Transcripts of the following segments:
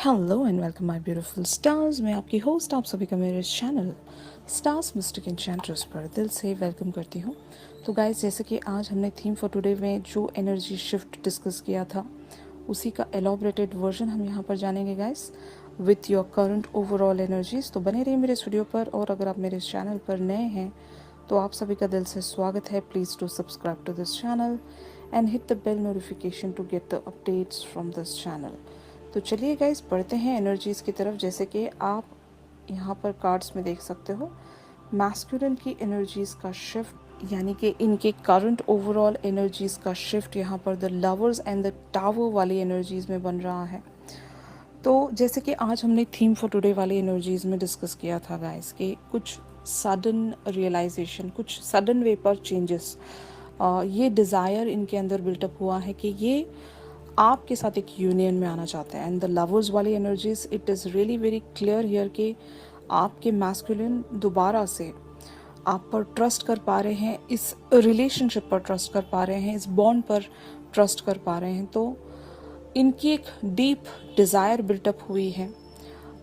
Hello and welcome my beautiful stars. मैं आपकी host आप सभी का मेरे चैनल स्टार्स मिस्टिक एन्चेंट्रेस पर दिल से वेलकम करती हूँ। तो गाइस, जैसे कि आज हमने थीम फॉर टुडे में जो एनर्जी शिफ्ट डिस्कस किया था उसी का एलॉबरेटेड वर्जन हम यहाँ पर जानेंगे guys, with your current overall energies. तो बने रहिए मेरे इस वीडियो पर, और अगर आप मेरे इस चैनल पर नए हैं तो आप सभी का दिल से स्वागत है। Please do subscribe to this channel and hit the bell notification to get the updates from this channel. तो चलिए गाइस, बढ़ते हैं एनर्जीज़ की तरफ। जैसे कि आप यहाँ पर कार्ड्स में देख सकते हो, मैस्कुलिन की एनर्जीज़ का शिफ्ट, यानी कि इनके करंट ओवरऑल एनर्जीज़ का शिफ्ट यहाँ पर the lovers and the tower वाली एनर्जीज़ में बन रहा है। तो जैसे कि आज हमने थीम फॉर टुडे वाली एनर्जीज़ में डिस्कस किया था गाइस कि कुछ सडन रियलाइजेशन, कुछ सडन वे पर चेंजेस, ये डिज़ायर इनके अंदर बिल्टअप हुआ है कि ये आपके साथ एक यूनियन में आना चाहते हैं। एंड द लवर्स वाली energies, it is really very clear here कि आपके मैस्कुलिन दोबारा से आप पर ट्रस्ट कर पा रहे हैं, इस रिलेशनशिप पर ट्रस्ट कर पा रहे हैं, इस बॉन्ड पर ट्रस्ट कर पा रहे हैं। तो इनकी एक डीप डिज़ायर बिल्टअप हुई है,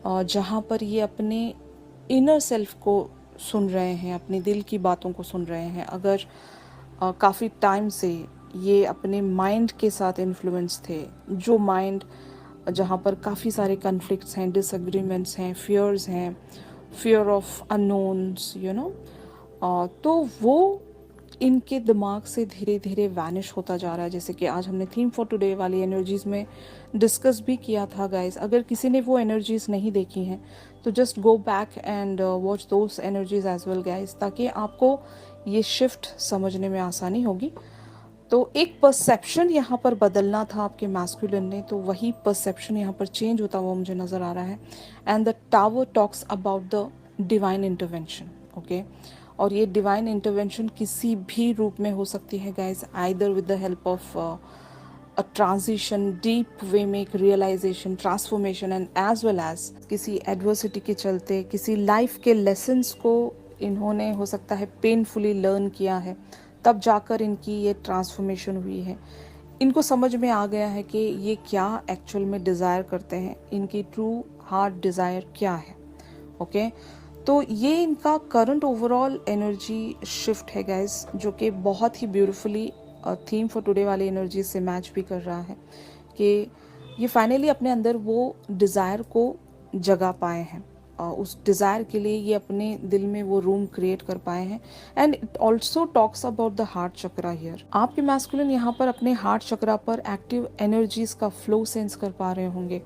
जहाँ पर ये अपने इनर सेल्फ को सुन रहे हैं, अपने दिल की बातों को सुन रहे हैं। अगर काफ़ी टाइम से ये अपने माइंड के साथ इन्फ्लुएंस थे, जो माइंड जहाँ पर काफ़ी सारे कन्फ्लिक्ट्स हैं, डिसएग्रीमेंट्स हैं, फियर्स हैं, फियर ऑफ अननोन्स, तो वो इनके दिमाग से धीरे धीरे वैनिश होता जा रहा है। जैसे कि आज हमने थीम फॉर टुडे वाली एनर्जीज़ में डिस्कस भी किया था गाइस। अगर किसी ने वो एनर्जीज़ नहीं देखी हैं तो just go back and watch those energies as well guys, ताकि आपको ये शिफ्ट समझने में आसानी होगी। तो एक परसेप्शन यहाँ पर बदलना था आपके मैस्कुलिन ने, तो वही परसेप्शन यहाँ पर चेंज होता हुआ मुझे नज़र आ रहा है। And the tower talks about the divine intervention, okay. और ये डिवाइन इंटरवेंशन किसी भी रूप में हो सकती है guys, either with the help of a transition, deep way में एक realisation, transformation, and as well as किसी एडवर्सिटी के चलते, किसी लाइफ के लेसन्स को इन्होंने हो सकता है पेनफुली लर्न किया है, तब जाकर इनकी ये ट्रांसफॉर्मेशन हुई है। इनको समझ में आ गया है कि ये क्या एक्चुअल में डिज़ायर करते हैं, इनकी ट्रू हार्ट डिज़ायर क्या है, ओके। तो ये इनका करंट ओवरऑल एनर्जी शिफ्ट है गाइस, जो कि बहुत ही ब्यूटीफुली थीम फॉर टुडे वाली एनर्जी से मैच भी कर रहा है कि ये फाइनली अपने अंदर वो डिज़ायर को जगा पाए हैं। उस डिज़ायर के लिए ये अपने दिल में वो रूम क्रिएट कर पाए हैं। And it also talks about the heart chakra here. आपके मैस्कुलिन यहाँ पर अपने हार्ट चक्रा पर एक्टिव एनर्जीज का फ्लो सेंस कर पा रहे होंगे।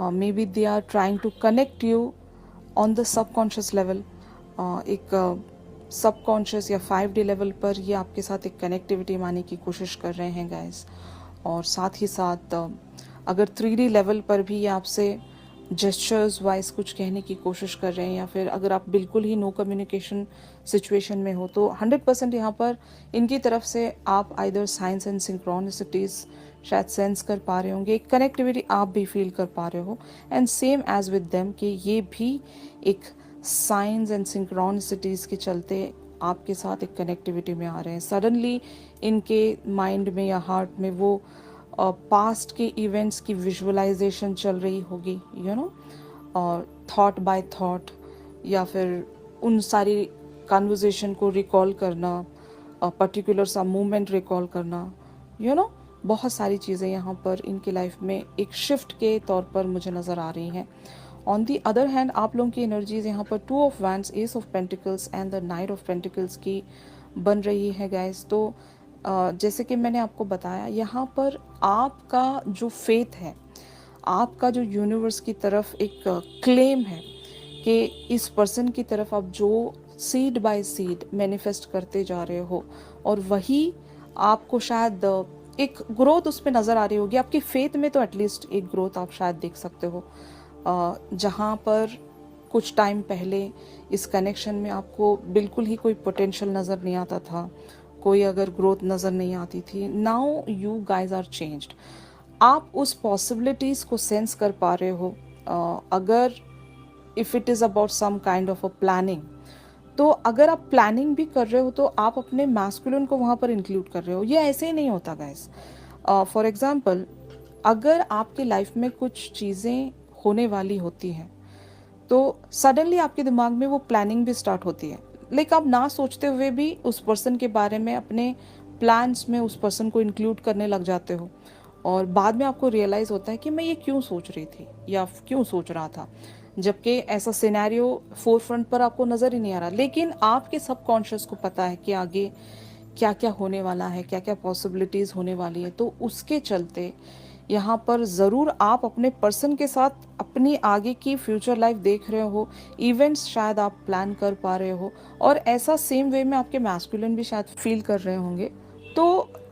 Maybe they are trying to connect you on the subconscious level. एक सबकॉन्शियस या 5D लेवल पर ये आपके साथ एक कनेक्टिविटी माने की कोशिश कर रहे हैं गाइस। और साथ ही साथ अगर 3D लेवल पर भी ये आपसे जेस्चर्स वाइज कुछ कहने की कोशिश कर रहे हैं, या फिर अगर आप बिल्कुल ही नो कम्युनिकेशन सिचुएशन में हो, तो 100% यहाँ पर इनकी तरफ से आप आइदर साइंस एंड सिंक्रोनिसिटीज़ शायद सेंस कर पा रहे होंगे, एक कनेक्टिविटी आप भी फील कर पा रहे हो। And same as with them कि ये भी एक साइंस एंड सिंक्रोनिसिटीज़ के चलते आपके साथ एक कनेक्टिविटी में आ रहे हैं। सडनली इनके माइंड में या हार्ट में वो पास्ट के इवेंट्स की विजुअलाइजेशन चल रही होगी, और थॉट बाय थॉट, या फिर उन सारी कन्वर्जेशन को रिकॉल करना, पर्टिकुलर सा मूवमेंट रिकॉल करना, बहुत सारी चीज़ें यहाँ पर इनकी लाइफ में एक शिफ्ट के तौर पर मुझे नज़र आ रही हैं। ऑन दी अदर हैंड आप लोगों की एनर्जीज यहाँ पर 2 of wands, S of pentacles and the night of pentacles की बन रही है गाइस। तो जैसे कि मैंने आपको बताया, यहाँ पर आपका जो फेथ है, आपका जो यूनिवर्स की तरफ एक क्लेम है कि इस पर्सन की तरफ आप जो सीड बाय सीड मैनिफेस्ट करते जा रहे हो, और वही आपको शायद एक ग्रोथ उस पर नज़र आ रही होगी। आपकी फेथ में तो एटलीस्ट एक ग्रोथ आप शायद देख सकते हो, जहाँ पर कुछ टाइम पहले इस कनेक्शन में आपको बिल्कुल ही कोई पोटेंशियल नज़र नहीं आता था, कोई अगर ग्रोथ नज़र नहीं आती थी। Now you guys are changed, आप उस पॉसिबिलिटीज़ को सेंस कर पा रहे हो। अगर if it is about some kind of a planning, तो अगर आप प्लानिंग भी कर रहे हो तो आप अपने मैस्कुलिन को वहाँ पर इंक्लूड कर रहे हो। ये ऐसे ही नहीं होता गाइस। फॉर एग्जांपल, अगर आपकी लाइफ में कुछ चीज़ें होने वाली होती हैं तो सडनली आपके दिमाग में वो प्लानिंग भी स्टार्ट होती है। लाइक आप ना सोचते हुए भी उस पर्सन के बारे में अपने प्लान्स में उस पर्सन को इंक्लूड करने लग जाते हो और बाद में आपको रियलाइज़ होता है कि मैं ये क्यों सोच रही थी या क्यों सोच रहा था, जबकि ऐसा सिनेरियो फोर फ्रंट पर आपको नज़र ही नहीं आ रहा, लेकिन आपके सबकॉन्शियस को पता है कि आगे क्या क्या होने वाला है, क्या क्या पॉसिबिलिटीज़ होने वाली है। तो उसके चलते यहाँ पर ज़रूर आप अपने पर्सन के साथ अपनी आगे की फ्यूचर लाइफ देख रहे हो, इवेंट्स शायद आप प्लान कर पा रहे हो और ऐसा सेम वे में आपके मैस्कुलिन भी शायद फील कर रहे होंगे। तो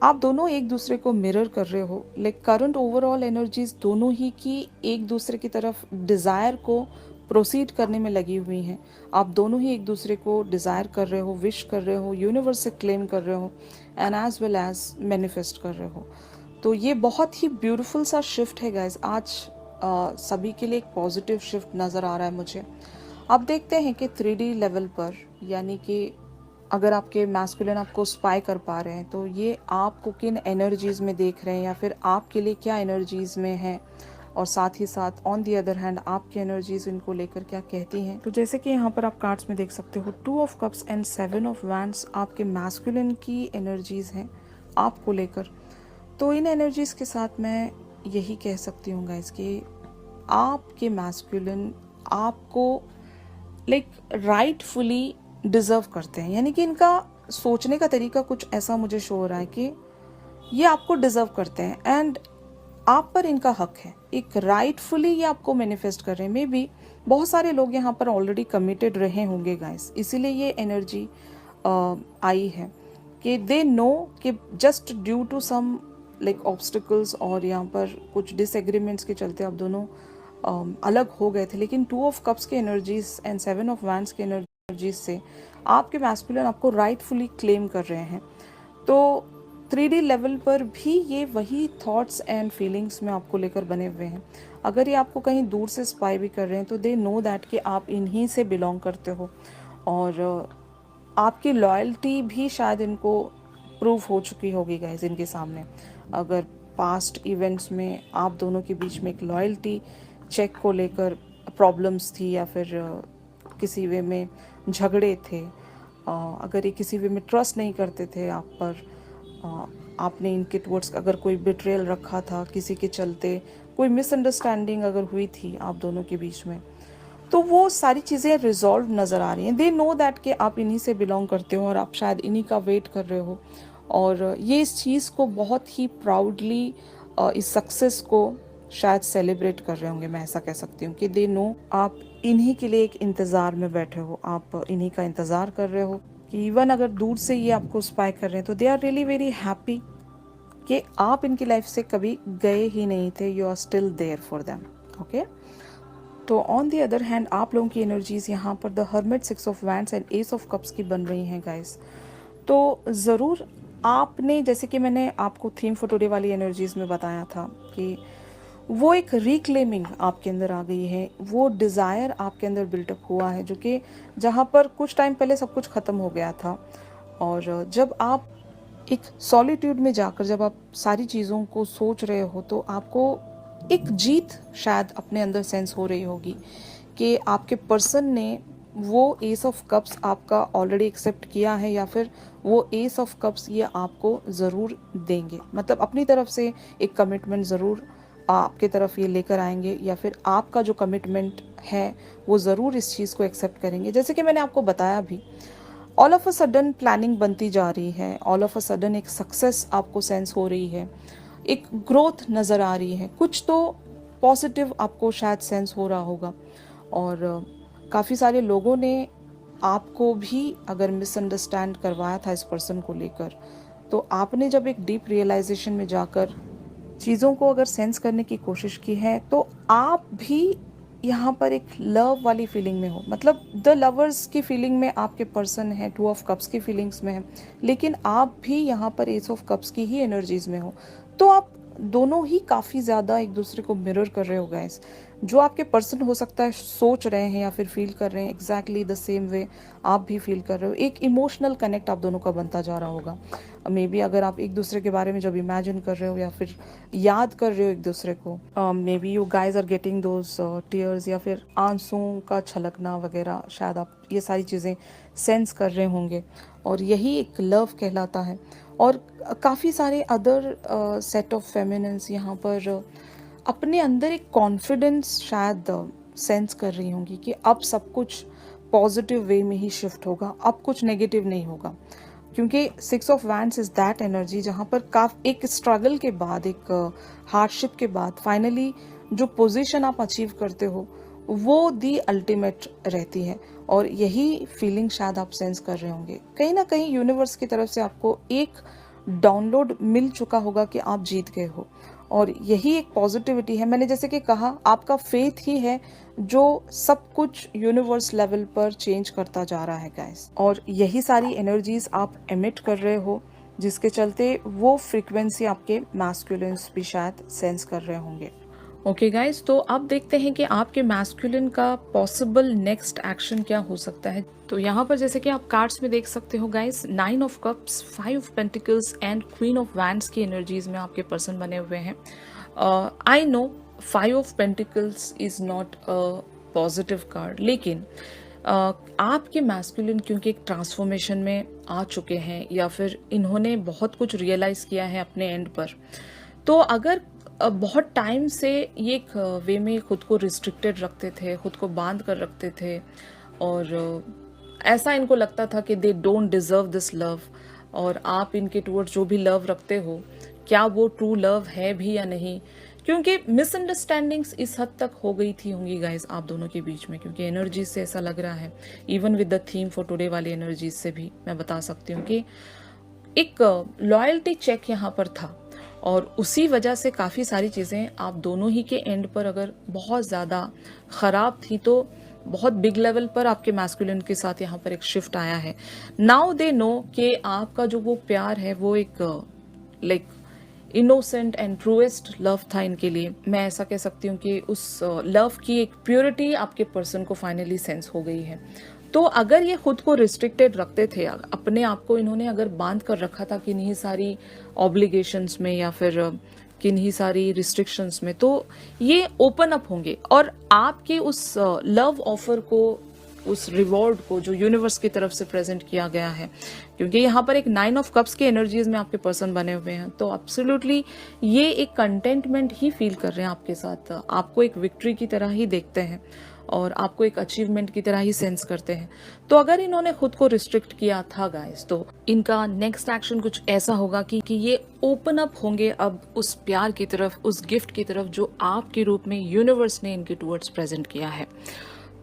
आप दोनों एक दूसरे को मिरर कर रहे हो। लाइक करंट ओवरऑल एनर्जीज दोनों ही की एक दूसरे की तरफ डिज़ायर को प्रोसीड करने में लगी हुई हैं। आप दोनों ही एक दूसरे को डिज़ायर कर रहे हो, विश कर रहे हो, यूनिवर्स से क्लेम कर रहे हो and as well as manifest कर रहे हो। तो ये बहुत ही ब्यूटीफुल सा शिफ्ट है गाइज। आज सभी के लिए एक पॉजिटिव शिफ्ट नज़र आ रहा है मुझे। अब देखते हैं कि 3D लेवल पर, यानी कि अगर आपके मैस्कुलिन आपको स्पाई कर पा रहे हैं तो ये आपको किन एनर्जीज़ में देख रहे हैं या फिर आपके लिए क्या एनर्जीज़ में है, और साथ ही साथ ऑन दी अदर हैंड आपकी एनर्जीज इनको लेकर क्या कहती हैं। तो जैसे कि यहाँ पर आप कार्ड्स में देख सकते हो 2 of cups and 7 of wands आपके मैस्कुलिन की एनर्जीज हैं आपको लेकर। तो इन एनर्जीज के साथ मैं यही कह सकती हूँ गाइस कि आपके मैस्कुलिन आपको लाइक राइटफुली डिजर्व करते हैं, यानी कि इनका सोचने का तरीका कुछ ऐसा मुझे शो हो रहा है कि ये आपको डिजर्व करते हैं एंड आप पर इनका हक है। एक राइटफुली ये आपको मैनिफेस्ट कर रहे हैं। मे बी बहुत सारे लोग यहाँ पर ऑलरेडी कमिटेड रहे होंगे गाइस, इसीलिए ये एनर्जी आई है कि दे नो कि just due to some like obstacles और यहाँ पर कुछ डिसएग्रीमेंट्स के चलते आप दोनों अलग हो गए थे, लेकिन 2 ऑफ कप्स के एनर्जीज एंड 7 ऑफ वैंड्स के एनर्जीज से आपके मैस्कुलिन आपको राइटफुली क्लेम कर रहे हैं। तो 3D लेवल पर भी ये वही थॉट्स एंड फीलिंग्स में आपको लेकर बने हुए हैं। अगर ये आपको कहीं दूर से स्पाई भी कर रहे हैं तो दे नो दैट कि आप इन्हीं से बिलोंग करते हो और आपकी लॉयल्टी भी शायद इनको प्रूव हो चुकी होगी गाइस इनके सामने। अगर पास्ट इवेंट्स में आप दोनों के बीच में एक लॉयल्टी चेक को लेकर प्रॉब्लम्स थी या फिर किसी वे में झगड़े थे, अगर ये किसी वे में ट्रस्ट नहीं करते थे आप पर, आपने इनके टुवर्ड्स अगर कोई बिट्रेयल रखा था किसी के चलते, कोई मिसअंडरस्टैंडिंग अगर हुई थी आप दोनों के बीच में, तो वो सारी चीज़ें रिजॉल्व नज़र आ रही हैं। दे नो दैट कि आप इन्हीं से बिलोंग करते हो और आप शायद इन्हीं का वेट कर रहे हो और ये इस चीज़ को बहुत ही प्राउडली इस सक्सेस को शायद सेलिब्रेट कर रहे होंगे। मैं ऐसा कह सकती हूँ कि दे नो आप इन्हीं के लिए एक इंतज़ार में बैठे हो, आप इन्हीं का इंतज़ार कर रहे हो कि इवन अगर दूर से ये आपको स्पाई कर रहे हैं तो they are really very happy कि आप इनकी लाइफ से कभी गए ही नहीं थे, you are still there for them. Okay, तो ऑन दी अदर हैंड आप लोगों की एनर्जीज यहाँ पर the hermit, 6 of wands and ace of cups की बन रही हैं गाइस। तो ज़रूर आपने, जैसे कि मैंने आपको थीम फॉर टुडे वाली एनर्जीज में बताया था कि वो एक रिक्लेमिंग आपके अंदर आ गई है, वो डिज़ायर आपके अंदर बिल्टअप हुआ है जो कि जहाँ पर कुछ टाइम पहले सब कुछ ख़त्म हो गया था। और जब आप एक सॉलिट्यूड में जाकर जब आप सारी चीज़ों को सोच रहे हो तो आपको एक जीत शायद अपने अंदर सेंस हो रही होगी कि आपके पर्सन ने वो एस ऑफ कप्स आपका ऑलरेडी एक्सेप्ट किया है या फिर वो एस ऑफ कप्स ये आपको ज़रूर देंगे, मतलब अपनी तरफ से एक कमिटमेंट ज़रूर आपके तरफ ये लेकर आएंगे या फिर आपका जो कमिटमेंट है वो ज़रूर इस चीज़ को एक्सेप्ट करेंगे। जैसे कि मैंने आपको बताया भी, all of a sudden planning बनती जा रही है, ऑल ऑफ अ सडन एक सक्सेस आपको सेंस हो रही है, एक ग्रोथ नज़र आ रही है, कुछ तो पॉजिटिव आपको शायद सेंस हो रहा होगा। और काफ़ी सारे लोगों ने आपको भी अगर मिसअंडरस्टैंड करवाया था इस पर्सन को लेकर, तो आपने जब एक डीप रियलाइजेशन में जाकर चीज़ों को अगर सेंस करने की कोशिश की है तो आप भी यहाँ पर एक लव वाली फीलिंग में हो, मतलब द लवर्स की फीलिंग में आपके पर्सन है, 2 ऑफ कप्स की फीलिंग्स में है, लेकिन आप भी यहाँ पर एस ऑफ कप्स की ही एनर्जीज में हो। तो आप दोनों ही काफ़ी ज़्यादा एक दूसरे को मिरर कर रहे हो गाइस। जो आपके पर्सन हो सकता है सोच रहे हैं या फिर फील कर रहे हैं एग्जैक्टली द सेम वे आप भी फील कर रहे हो। एक इमोशनल कनेक्ट आप दोनों का बनता जा रहा होगा। मे बी अगर आप एक दूसरे के बारे में जब इमेजिन कर रहे हो या फिर याद कर रहे हो एक दूसरे को, maybe you guys are getting those tears या फिर आंसुओं का छलकना वगैरह, शायद आप ये सारी चीज़ें सेंस कर रहे होंगे और यही एक लव कहलाता है। और काफ़ी सारे अदर सेट ऑफ फेमिनिन्स यहाँ पर अपने अंदर एक कॉन्फिडेंस शायद सेंस कर रही होंगी कि अब सब कुछ पॉजिटिव वे में ही शिफ्ट होगा, अब कुछ नेगेटिव नहीं होगा। क्योंकि 6 of wands is that energy जहाँ पर एक स्ट्रगल के बाद, एक हार्डशिप के बाद फाइनली जो पोजीशन आप अचीव करते हो वो दी अल्टीमेट रहती है। और यही फीलिंग शायद आप सेंस कर रहे होंगे। कहीं ना कहीं यूनिवर्स की तरफ से आपको एक डाउनलोड मिल चुका होगा कि आप जीत गए हो, और यही एक पॉजिटिविटी है। मैंने जैसे कि कहा, आपका फेथ ही है जो सब कुछ यूनिवर्स लेवल पर चेंज करता जा रहा है गाइस। और यही सारी एनर्जीज आप एमिट कर रहे हो, जिसके चलते वो फ्रीक्वेंसी आपके मैस्कुलिन्स भी शायद सेंस कर रहे होंगे। ओके गाइस, तो अब देखते हैं कि आपके मैस्कुलिन का पॉसिबल नेक्स्ट एक्शन क्या हो सकता है। तो यहाँ पर जैसे कि आप कार्ड्स में देख सकते हो guys, 9 of cups, 5 of pentacles and queen of wands की एनर्जीज में आपके पर्सन बने हुए हैं। I know 5 of pentacles is not a positive card, लेकिन आपके मैस्कुलिन क्योंकि एक ट्रांसफॉर्मेशन में आ चुके हैं या फिर इन्होंने बहुत कुछ रियलाइज किया है अपने एंड पर, तो अगर बहुत टाइम से ये एक वे में खुद को रिस्ट्रिक्टेड रखते थे, खुद को बांध कर रखते थे, और ऐसा इनको लगता था कि they don't deserve this love, और आप इनके टुवर्ड्स जो भी लव रखते हो क्या वो ट्रू लव है भी या नहीं, क्योंकि मिसअंडरस्टैंडिंग्स इस हद तक हो गई थी होंगी गाइस आप दोनों के बीच में। क्योंकि एनर्जीज से ऐसा लग रहा है, even with the theme for today वाली एनर्जीज से भी मैं बता सकती हूँ कि एक लॉयल्टी चेक यहाँ पर था, और उसी वजह से काफ़ी सारी चीज़ें आप दोनों ही के एंड पर अगर बहुत ज़्यादा ख़राब थी, तो बहुत बिग लेवल पर आपके मैस्कुलिन के साथ यहाँ पर एक शिफ्ट आया है। नाउ दे नो कि आपका जो वो प्यार है वो एक like innocent and truest love था इनके लिए। मैं ऐसा कह सकती हूँ कि उस लव की एक प्योरिटी आपके पर्सन को फाइनली सेंस हो गई है। तो अगर ये खुद को रिस्ट्रिक्टेड रखते थे, अपने आप को इन्होंने अगर बांध कर रखा था किन्हीं सारी ऑब्लिगेशंस में या फिर किन्हीं सारी रिस्ट्रिक्शंस में, तो ये ओपन अप होंगे और आपके उस लव ऑफर को, उस रिवॉर्ड को जो यूनिवर्स की तरफ से प्रेजेंट किया गया है, क्योंकि यहाँ पर एक 9 ऑफ कप्स के एनर्जीज में आपके पर्सन बने हुए हैं, तो एब्सोल्युटली ये एक कंटेंटमेंट ही फील कर रहे हैं आपके साथ, आपको एक विक्ट्री की तरह ही देखते हैं और आपको एक अचीवमेंट की तरह ही सेंस करते हैं। तो अगर इन्होंने खुद को रिस्ट्रिक्ट किया था गाइस, तो इनका नेक्स्ट एक्शन कुछ ऐसा होगा कि ये ओपन अप होंगे अब उस प्यार की तरफ, उस गिफ्ट की तरफ जो आपके रूप में यूनिवर्स ने इनके टुवर्ड्स प्रेजेंट किया है।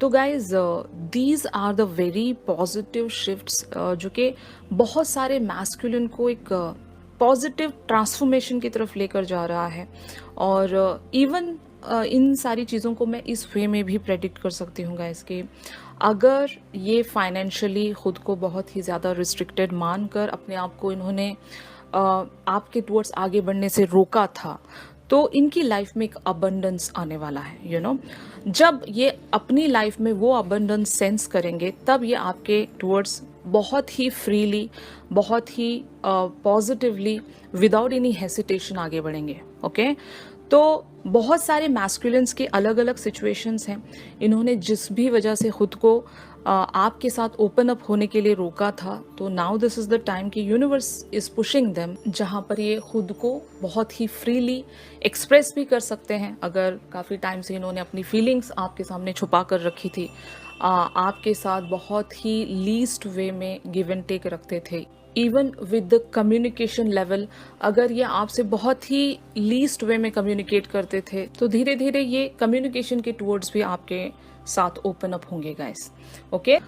तो guys these are the very positive shifts जो कि बहुत सारे मैस्कुलिन को एक पॉजिटिव ट्रांसफॉर्मेशन की तरफ लेकर जा रहा है। और इवन इन सारी चीज़ों को मैं इस वे में भी प्रेडिक्ट कर सकती हूँ गाइस कि अगर ये फाइनेंशियली खुद को बहुत ही ज़्यादा रिस्ट्रिक्टेड मानकर अपने आप को इन्होंने आपके टुवर्ड्स आगे बढ़ने से रोका था, तो इनकी लाइफ में एक अबंडेंस आने वाला है। यू नो, जब ये अपनी लाइफ में वो अबंडेंस सेंस करेंगे, तब ये आपके टुवर्ड्स बहुत ही फ्रीली, बहुत ही पॉजिटिवली, विदाउट एनी हेसिटेशन आगे बढ़ेंगे। ओके, तो बहुत सारे मैस्कुलिन्स के अलग अलग सिचुएशंस हैं, इन्होंने जिस भी वजह से खुद को आपके साथ ओपन अप होने के लिए रोका था, तो now this is the time कि यूनिवर्स इज़ पुशिंग देम, जहाँ पर ये खुद को बहुत ही फ्रीली एक्सप्रेस भी कर सकते हैं। अगर काफ़ी टाइम से इन्होंने अपनी फीलिंग्स आपके सामने छुपा कर रखी थी, आपके साथ बहुत ही लीस्ट वे में गिव एंड टेक रखते थे, even with the communication level, अगर ये आपसे बहुत ही लीस्ट वे में कम्युनिकेट करते थे, तो धीरे धीरे ये कम्युनिकेशन के टुवर्ड्स भी आपके साथ ओपन अप होंगे गाइस। ओके,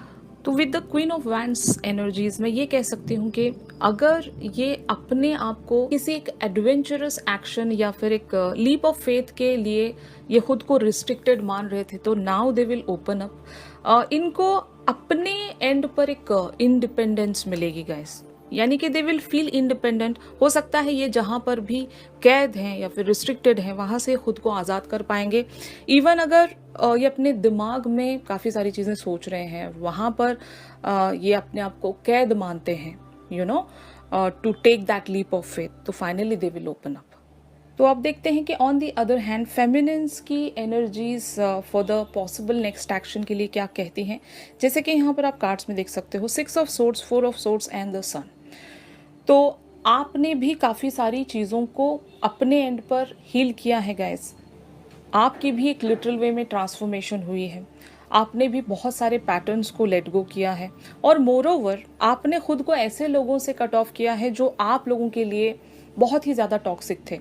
तो with the queen of wands energies में ये कह सकती हूँ कि अगर ये अपने आप को किसी एक एडवेंचरस एक्शन या फिर एक लीप ऑफ फेथ के लिए ये खुद को रिस्ट्रिक्टेड मान रहे थे, तो now they will open up. इनको अपने एंड पर एक इंडिपेंडेंस मिलेगी गाइस। यानी कि दे विल फील इंडिपेंडेंट। हो सकता है ये जहाँ पर भी कैद हैं या फिर रिस्ट्रिक्टेड हैं वहाँ से खुद को आज़ाद कर पाएंगे। इवन अगर ये अपने दिमाग में काफ़ी सारी चीज़ें सोच रहे हैं, वहाँ पर ये अपने आप को कैद मानते हैं, you know, to take that leap of faith, तो finally they will open up. तो आप देखते हैं कि on the other hand feminines की energies for the possible next action के लिए क्या कहती हैं। जैसे कि यहाँ पर आप कार्ड्स में देख सकते हो 6 of swords, 4 of swords and the sun. तो आपने भी काफ़ी सारी चीज़ों को अपने एंड पर हील किया है गाइस। आपकी भी एक लिटरल वे में ट्रांसफॉर्मेशन हुई है। आपने भी बहुत सारे पैटर्न्स को लेट गो किया है और मोर ओवर आपने खुद को ऐसे लोगों से कट ऑफ किया है जो आप लोगों के लिए बहुत ही ज़्यादा टॉक्सिक थे।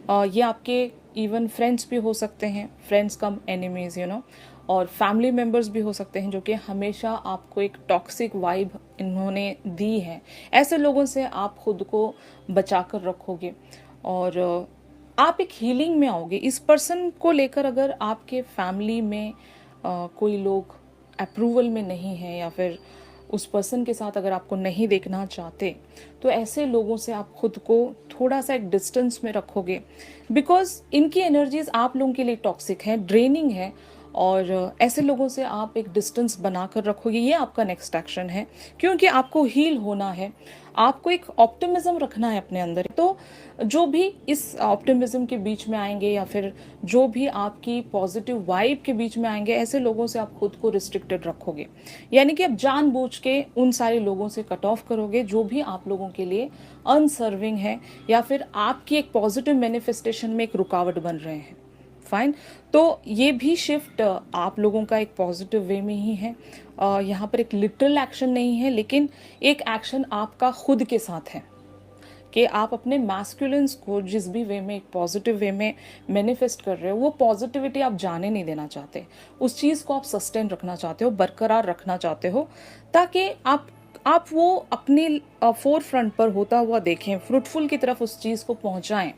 ये आपके इवन फ्रेंड्स भी हो सकते हैं, friends come enemies, you know, और फैमिली मेम्बर्स भी हो सकते हैं जो कि हमेशा आपको एक टॉक्सिक वाइब इन्होंने दी है। ऐसे लोगों से आप खुद को बचा कर रखोगे और आप एक हीलिंग में आओगे। इस पर्सन को लेकर अगर आपके फैमिली में कोई लोग अप्रूवल में नहीं है या फिर उस पर्सन के साथ अगर आपको नहीं देखना चाहते, तो ऐसे लोगों से आप खुद को थोड़ा सा एक डिस्टेंस में रखोगे, बिकॉज इनकी एनर्जीज आप लोगों के लिए टॉक्सिक है, ड्रेनिंग है, और ऐसे लोगों से आप एक डिस्टेंस बनाकर रखोगे। ये आपका नेक्स्ट एक्शन है, क्योंकि आपको हील होना है, आपको एक ऑप्टिमिज्म रखना है अपने अंदर। तो जो भी इस ऑप्टिमिज्म के बीच में आएंगे या फिर जो भी आपकी पॉजिटिव वाइब के बीच में आएंगे, ऐसे लोगों से आप खुद को रिस्ट्रिक्टेड रखोगे। यानी कि आप जानबूझ के उन सारे लोगों से कट ऑफ करोगे जो भी आप लोगों के लिए अनसर्विंग है या फिर आपकी एक पॉजिटिव मैनिफेस्टेशन में एक रुकावट बन रहे हैं। फाइन। तो ये भी शिफ्ट आप लोगों का एक पॉजिटिव वे में ही है। यहाँ पर एक लिटरल एक्शन नहीं है, लेकिन एक एक्शन आपका खुद के साथ है कि आप अपने मैस्कुलिन्स को जिस भी वे में एक पॉजिटिव वे में मैनिफेस्ट कर रहे हो, वो पॉजिटिविटी आप जाने नहीं देना चाहते। उस चीज़ को आप सस्टेन रखना चाहते हो, बरकरार रखना चाहते हो, ताकि आप वो अपने फोर फ्रंट पर होता हुआ देखें, फ्रूटफुल की तरफ उस चीज़ को पहुँचाएँ।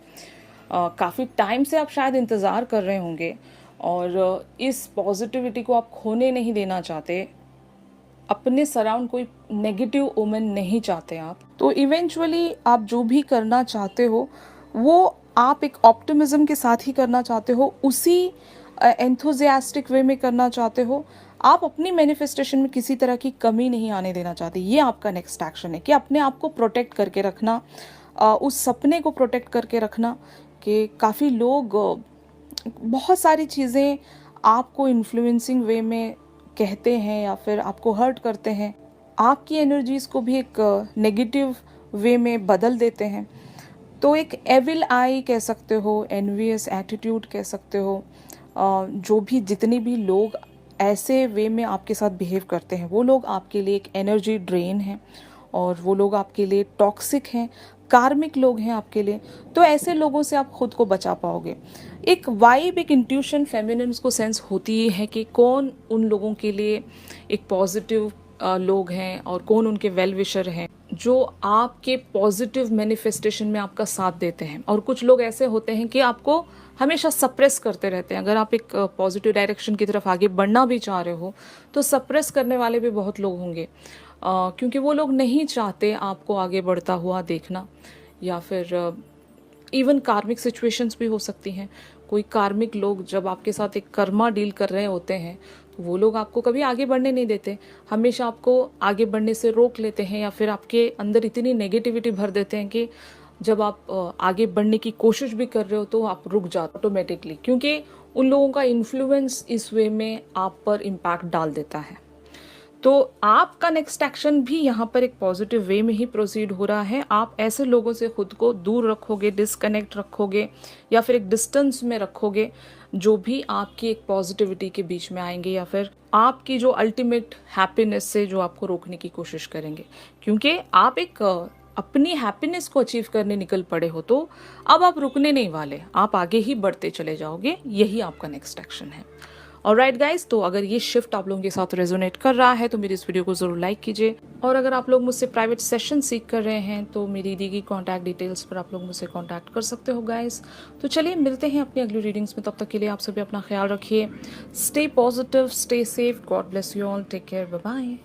काफ़ी टाइम से आप शायद इंतज़ार कर रहे होंगे और इस पॉजिटिविटी को आप खोने नहीं देना चाहते। अपने सराउंड कोई नेगेटिव ओमेन नहीं चाहते आप। तो इवेंचुअली आप जो भी करना चाहते हो वो आप एक ऑप्टिमिज्म के साथ ही करना चाहते हो, उसी एंथुजियास्टिक वे में करना चाहते हो। आप अपनी मैनिफेस्टेशन में किसी तरह की कमी नहीं आने देना चाहते। ये आपका नेक्स्ट एक्शन है कि अपने आप को प्रोटेक्ट करके रखना, उस सपने को प्रोटेक्ट करके रखना कि काफ़ी लोग बहुत सारी चीज़ें आपको इन्फ्लुएंसिंग वे में कहते हैं या फिर आपको हर्ट करते हैं, आपकी एनर्जीज़ को भी एक नेगेटिव वे में बदल देते हैं। तो एक एविल आई कह सकते हो, एनवियस एटीट्यूड कह सकते हो, जो भी जितने भी लोग ऐसे वे में आपके साथ बिहेव करते हैं वो लोग आपके लिए एक एनर्जी ड्रेन हैं और वो लोग आपके लिए टॉक्सिक हैं, कार्मिक लोग हैं आपके लिए। तो ऐसे लोगों से आप खुद को बचा पाओगे। एक वाइब, एक इंट्यूशन फेमिनिन्स को सेंस होती है कि कौन उन लोगों के लिए एक पॉजिटिव लोग हैं और कौन उनके वेल विशर हैं जो आपके पॉजिटिव मैनिफेस्टेशन में आपका साथ देते हैं। और कुछ लोग ऐसे होते हैं कि आपको हमेशा सप्रेस करते रहते हैं। अगर आप एक पॉजिटिव डायरेक्शन की तरफ आगे बढ़ना भी चाह रहे हो तो सप्रेस करने वाले भी बहुत लोग होंगे, क्योंकि वो लोग नहीं चाहते आपको आगे बढ़ता हुआ देखना। या फिर इवन कार्मिक सिचुएशंस भी हो सकती हैं। कोई कार्मिक लोग जब आपके साथ एक कर्मा डील कर रहे होते हैं तो वो लोग आपको कभी आगे बढ़ने नहीं देते, हमेशा आपको आगे बढ़ने से रोक लेते हैं या फिर आपके अंदर इतनी नेगेटिविटी भर देते हैं कि जब आप आगे बढ़ने की कोशिश भी कर रहे हो तो आप रुक जाते ऑटोमेटिकली, क्योंकि उन लोगों का इन्फ्लुएंस इस वे में आप पर इम्पैक्ट डाल देता है। तो आपका नेक्स्ट एक्शन भी यहाँ पर एक पॉजिटिव वे में ही प्रोसीड हो रहा है। आप ऐसे लोगों से खुद को दूर रखोगे, डिस्कनेक्ट रखोगे या फिर एक डिस्टेंस में रखोगे जो भी आपकी एक पॉजिटिविटी के बीच में आएंगे या फिर आपकी जो अल्टीमेट हैप्पीनेस से जो आपको रोकने की कोशिश करेंगे। क्योंकि आप एक अपनी हैप्पीनेस को अचीव करने निकल पड़े हो तो अब आप रुकने नहीं वाले, आप आगे ही बढ़ते चले जाओगे। यही आपका नेक्स्ट एक्शन है। ऑलराइट गाइज, तो अगर ये शिफ्ट आप लोगों के साथ रेजोनेट कर रहा है तो मेरी इस वीडियो को ज़रूर लाइक कीजिए। और अगर आप लोग मुझसे प्राइवेट सेशन सीख कर रहे हैं तो मेरी दी गई कॉन्टैक्ट डिटेल्स पर आप लोग मुझसे कॉन्टैक्ट कर सकते हो गाइज। तो चलिए मिलते हैं अपनी अगली रीडिंग्स में। तब तक के लिए आप सभी अपना ख्याल रखिए। Stay positive, stay safe, God bless you all, take care, bye bye.